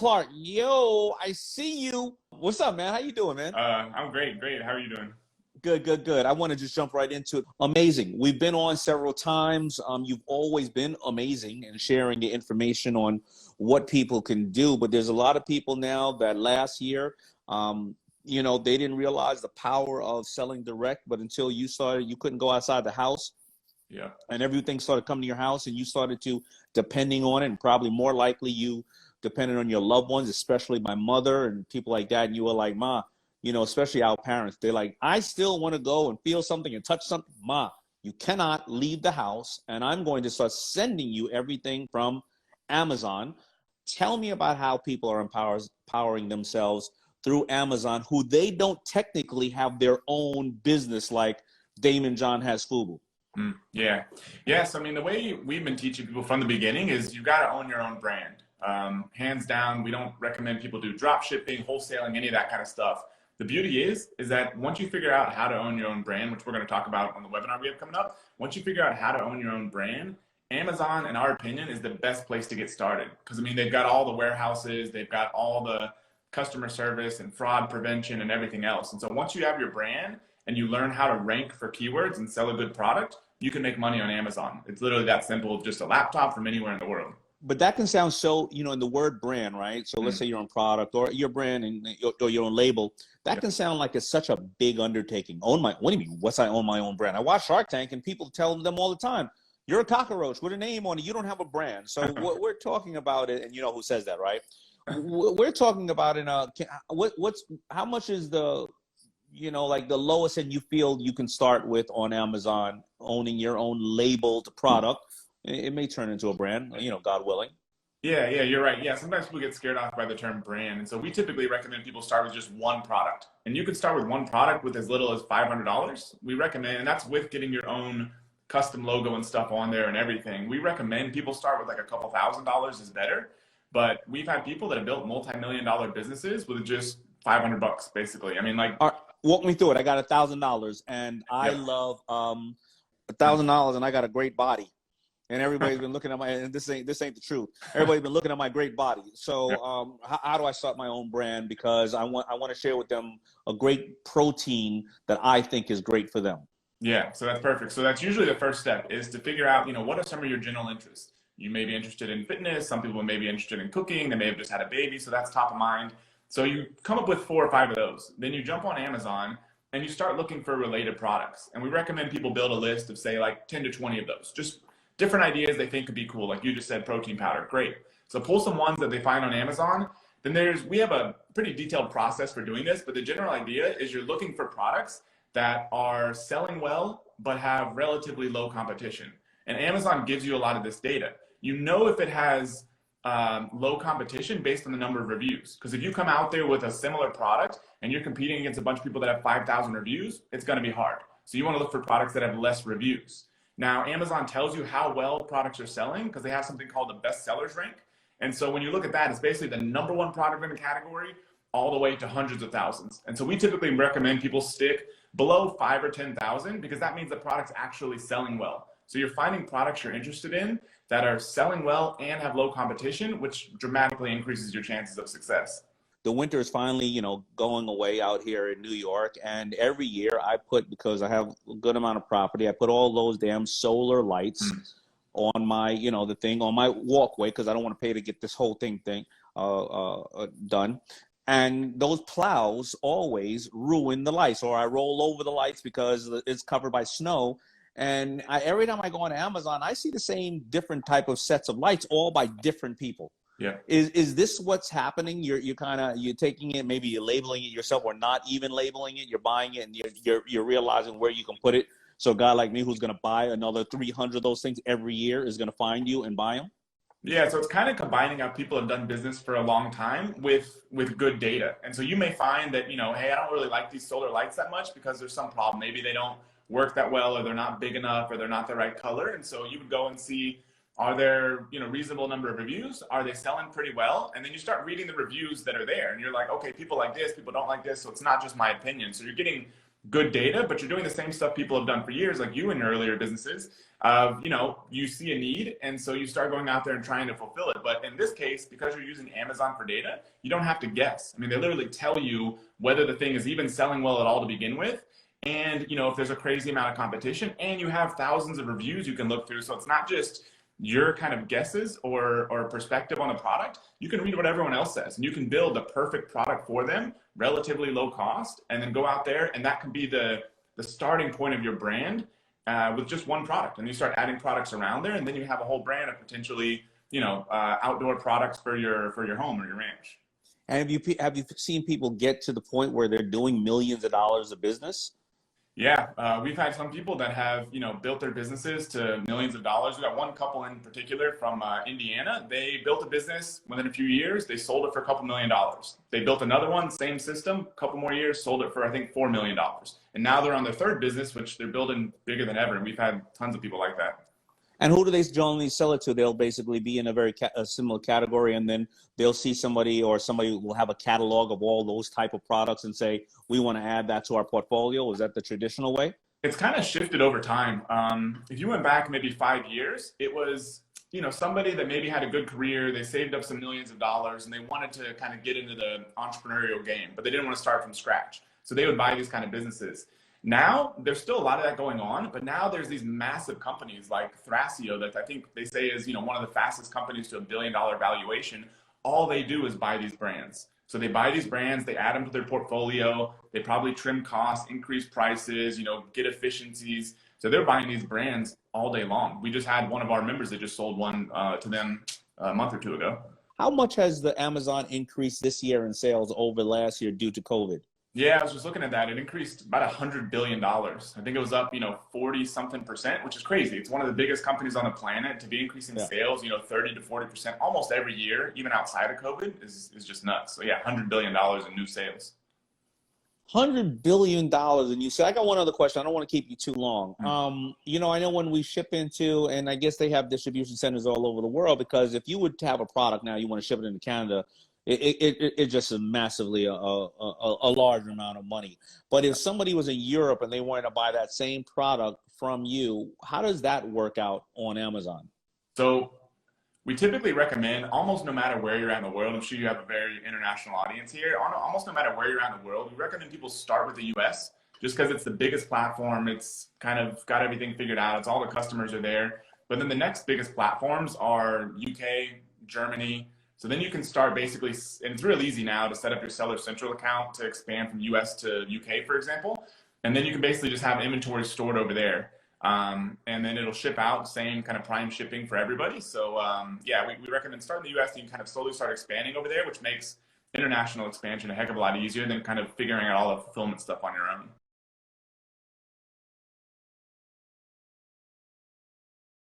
Clark, yo, I see you. What's up, man? How you doing, man? I'm great. How are you doing? Good. I want to just jump right into it. Amazing. We've been on several times. You've always been amazing and sharing the information on what people can do. But there's a lot of people now that last year, they didn't realize the power of selling direct. But until you started, you couldn't go outside the house. Yeah. And everything started coming to your house, and you started to depending on it, and probably more likely you depended on your loved ones, especially my mother and people like that. And you were like, Ma, especially our parents, they're like, I still want to go and feel something and touch something. Ma, you cannot leave the house, and I'm going to start sending you everything from Amazon. Tell me about how people are empowering themselves through Amazon, who they don't technically have their own business like Damon John has FUBU. Yeah. Yes. I mean, the way we've been teaching people from the beginning is you got to own your own brand. Hands down, we don't recommend people do drop shipping, wholesaling, any of that kind of stuff. The beauty is that once you figure out how to own your own brand, which we're going to talk about on the webinar we have coming up, once you figure out how to own your own brand, Amazon, in our opinion, is the best place to get started. Because, I mean, they've got all the warehouses, they've got all the customer service and fraud prevention and everything else. And so once you have your brand and you learn how to rank for keywords and sell a good product, you can make money on Amazon. It's literally that simple, just a laptop from anywhere in the world. But that can sound so, in the word brand, right? So let's say your own product or your brand or your own label. That can sound like it's such a big undertaking. What do you mean? What's I own my own brand? I watch Shark Tank and people tell them all the time, you're a cockroach with a name on it. You don't have a brand. So what we're talking about it, and you know who says that, right? We're talking about how much is the, like the lowest end you feel you can start with on Amazon, owning your own labeled product. It may turn into a brand, God willing. Yeah, you're right. Yeah, sometimes people get scared off by the term brand. And so we typically recommend people start with just one product. And you can start with one product with as little as $500. We recommend, and that's with getting your own custom logo and stuff on there and everything. We recommend people start with like a couple $1,000s is better. But we've had people that have built multi-million-dollar businesses with just $500, basically. I mean, like, all right, walk me through it. I got $1,000 and I love $1,000 and I got a great body. And everybody's been looking at and this ain't the truth. Everybody's been looking at my great body. So how do I start my own brand? Because I want to share with them a great protein that I think is great for them. Yeah, so that's perfect. So that's usually the first step, is to figure out, what are some of your general interests? You may be interested in fitness. Some people may be interested in cooking. They may have just had a baby, so that's top of mind. So you come up with 4 or 5 of those. Then you jump on Amazon and you start looking for related products. And we recommend people build a list of, say, like 10 to 20 of those. Just different ideas they think could be cool. Like you just said, protein powder. Great. So pull some ones that they find on Amazon. Then we have a pretty detailed process for doing this, but the general idea is you're looking for products that are selling well, but have relatively low competition. And Amazon gives you a lot of this data. You know if it has low competition based on the number of reviews. Because if you come out there with a similar product and you're competing against a bunch of people that have 5,000 reviews, it's going to be hard. So you want to look for products that have less reviews. Now, Amazon tells you how well products are selling because they have something called the best sellers rank. And so when you look at that, it's basically the number one product in the category all the way to hundreds of thousands. And so we typically recommend people stick below 5 or 10,000 because that means the product's actually selling well. So you're finding products you're interested in that are selling well and have low competition, which dramatically increases your chances of success. The winter is finally, going away out here in New York. And every year because I have a good amount of property, I put all those damn solar lights on my, the thing on my walkway because I don't want to pay to get this whole thing done. And those plows always ruin the lights, or I roll over the lights because it's covered by snow. And every time I go on Amazon, I see the same different type of sets of lights, all by different people. Yeah. Is this what's happening? You're taking it, maybe you're labeling it yourself, or not even labeling it. You're buying it, and you're realizing where you can put it. So a guy like me who's going to buy another 300 of those things every year is going to find you and buy them. Yeah, so it's kind of combining how people have done business for a long time with good data. And so you may find that, hey, I don't really like these solar lights that much because there's some problem. Maybe they don't work that well, or they're not big enough, or they're not the right color. And so you would go and see, are there, reasonable number of reviews? Are they selling pretty well? And then you start reading the reviews that are there, and you're like, okay, people like this, people don't like this. So it's not just my opinion. So you're getting good data, but you're doing the same stuff people have done for years, like you in your earlier businesses. You see a need, and so you start going out there and trying to fulfill it. But in this case, because you're using Amazon for data, you don't have to guess. I mean, they literally tell you whether the thing is even selling well at all to begin with, and if there's a crazy amount of competition, and you have thousands of reviews you can look through. So it's not just your kind of guesses or perspective on the product. You can read what everyone else says, and you can build the perfect product for them, relatively low cost, and then go out there, and that can be the starting point of your brand with just one product. And you start adding products around there, and then you have a whole brand of potentially outdoor products for your home or your ranch. And have you seen people get to the point where they're doing millions of dollars of business? Yeah, we've had some people that have, built their businesses to millions of dollars. We got one couple in particular from Indiana. They built a business within a few years. They sold it for a couple $1,000,000. They built another one, same system, a couple more years, sold it for, I think, $4 million. And now they're on their third business, which they're building bigger than ever. And we've had tons of people like that. And who do they generally sell it to? They'll basically be in a similar category, and then they'll see somebody will have a catalog of all those type of products and say, we want to add that to our portfolio. Is that the traditional way? It's kind of shifted over time. If you went back maybe 5 years, it was, somebody that maybe had a good career, they saved up some millions of dollars, and they wanted to kind of get into the entrepreneurial game, but they didn't want to start from scratch. So they would buy these kind of businesses. Now, there's still a lot of that going on, but now there's these massive companies like Thrasio that I think they say is, one of the fastest companies to $1 billion valuation. All they do is buy these brands. So they buy these brands, they add them to their portfolio, they probably trim costs, increase prices, get efficiencies. So they're buying these brands all day long. We just had one of our members that just sold one to them a month or two ago. How much has the Amazon increased this year in sales over last year due to COVID? Yeah, I was just looking at that. It increased about $100 billion. I think it was up, 40-something%, which is crazy. It's one of the biggest companies on the planet. To be increasing sales, 30 to 40% almost every year, even outside of COVID, is just nuts. So yeah, $100 billion in new sales. $100 billion. And you said, I got one other question. I don't want to keep you too long. I know when we ship into, and I guess they have distribution centers all over the world, because if you would have a product now, you want to ship it into Canada, it just is massively a large amount of money. But if somebody was in Europe and they wanted to buy that same product from you, how does that work out on Amazon? So we typically recommend, almost no matter where you're at in the world, I'm sure you have a very international audience here, almost no matter where you're at in the world, we recommend people start with the US just because it's the biggest platform. It's kind of got everything figured out. It's all the customers are there. But then the next biggest platforms are UK, Germany. So then you can start basically, and it's real easy now to set up your Seller Central account to expand from US to UK, for example. And then you can basically just have inventory stored over there. And then it'll ship out, same kind of prime shipping for everybody. So yeah, we recommend starting in the US, and you can kind of slowly start expanding over there, which makes international expansion a heck of a lot easier than kind of figuring out all the fulfillment stuff on your own.